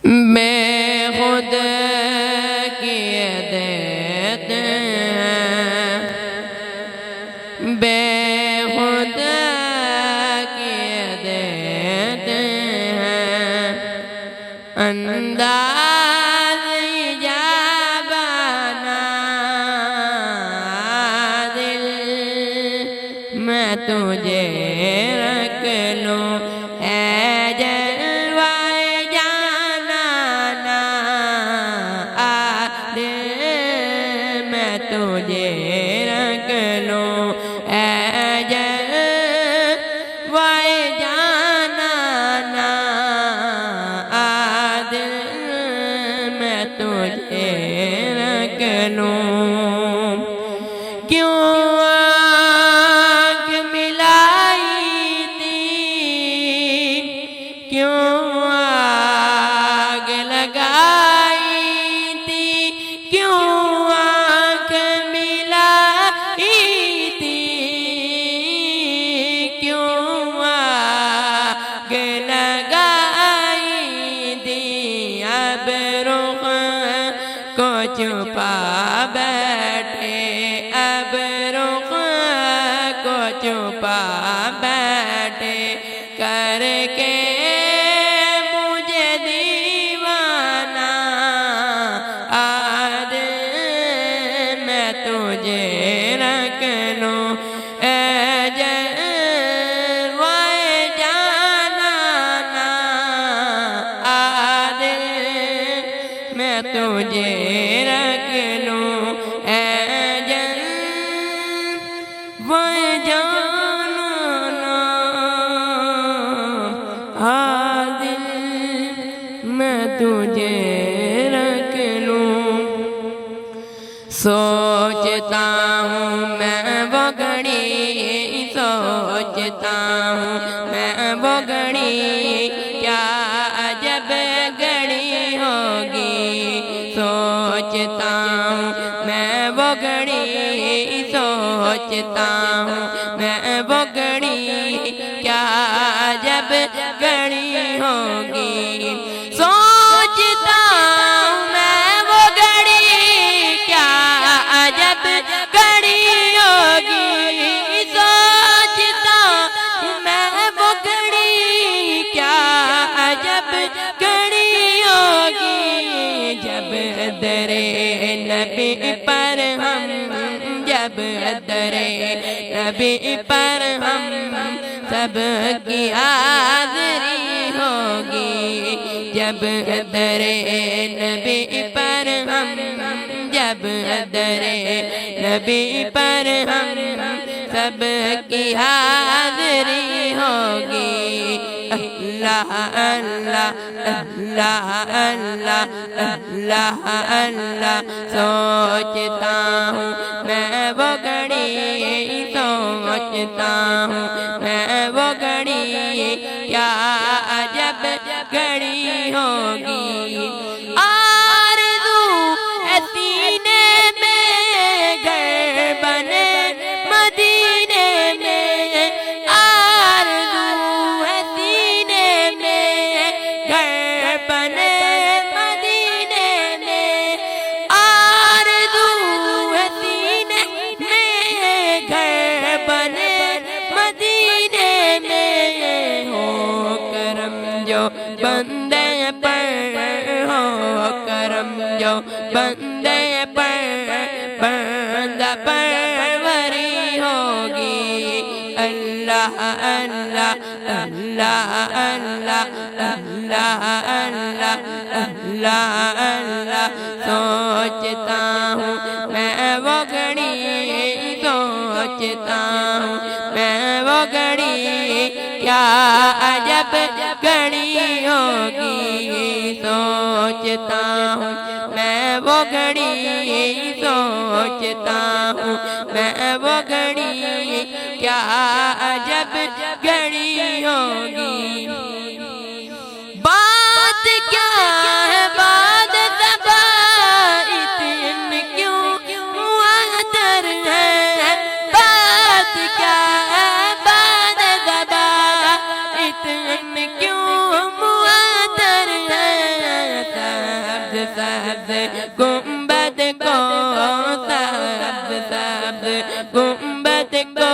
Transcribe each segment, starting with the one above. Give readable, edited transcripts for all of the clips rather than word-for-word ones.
بے خود کیے دیتے ہیں، بے خود کیے دیتے ہیں، انداز جابانا دل میں تجھے رکھ لوں، اے جلوہ جانا نا دل میں تجھے رکھ لوں، اے جلوہ جانا نا دل میں تجھے رکھ لوں، کیوں آنکھ ملائی تھی، کیوں آگ لگائی تھی، کیوں آنکھ ملائی تھی، کیوں آگ لگائی تھی، اب رخ کو چھپا بیٹھے، اب رخ کو چھپا بیٹھے، کر کے مجھے دیوانہ دل میں تجھے رکھ لوں، اے جلوہ جانا نا دل میں تجھے رکھ لوں، اے جلوہ جانا نا دل میں تجھے رکھ لوں، سوچتا ہوں میں وہ گھڑی، سوچتا ہوں میں وہ گھڑی، کیا عجب گھڑی ہوگی، سوچتا ہوں میں وہ گھڑی، سوچتا ہوں میں وہ گھڑی، کیا عجب گھڑی ہوگی، سوچتا ہوں میں وہ گھڑی، کیا عجب گھڑی ہوگی، سوچتا ہوں میں وہ گھڑی، کیا عجب گھڑی ہوگی، جب درے نبی پر ہم، جب درے نبی پر ہم سب کی حاضری ہوگی، جب درے نبی پر ہم، جب درے نبی پر ہم سب کی حاضری ہوگی، اللہ اللہ اللہ اللہ اللہ اللہ، سوچتا ہوں میں وہ گھڑی، سوچتا ہوں میں وہ گھڑی، کیا عجب گھڑی ہوگی، آرزو ہے سینے میں گھر بنے مدینے میں، آرزو ہے سینے میں گھر بنے مدینے میں، آرزو ہے سینے میں گھر بنے مدینے میں، ہو کرم جو بندے پر، ہو کرم جو بندے پر، بندہ پروری ہوگی، اللہ اللہ اللہ اللہ اللہ اللہ اللہ اللہ، سوچتا ہوں میں وہ گھڑی، سوچتا ہوں میں وہ گھڑی، کیا عجب گھڑی ہوگی، سوچتا ہوں میں وہ گھڑی، سوچتا ہوں میں وہ گھڑی، کیا عجب گھڑی ہوگی، بات کیا ہے بات صبا اتن کیوں معطر ہے، بات کیا ہے بات صبا اتن کیوں معطر ہے، سبز گنبد کو، سبز سبز گنبد کو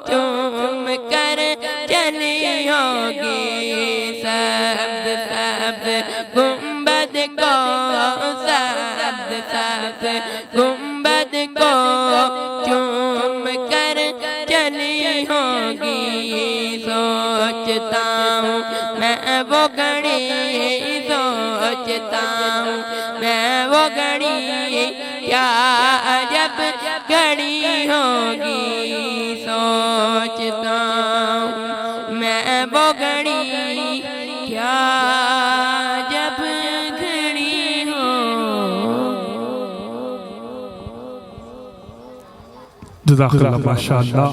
چوم کر چلی ہوگی، سبز سبز گنبد کو، سبز سبز گنبد کو چوم کر چلی ہوگی۔ سوچتا ہوں میں وہ گھڑی، سوچتا ہوں میں وہ گھڑی، کیا عجب گھڑی ہوگی، سوچتا ہوں میں وہ گھڑی، کیا عجب گھڑی ہوگی۔ جزاک اللہ، ماشاءاللہ۔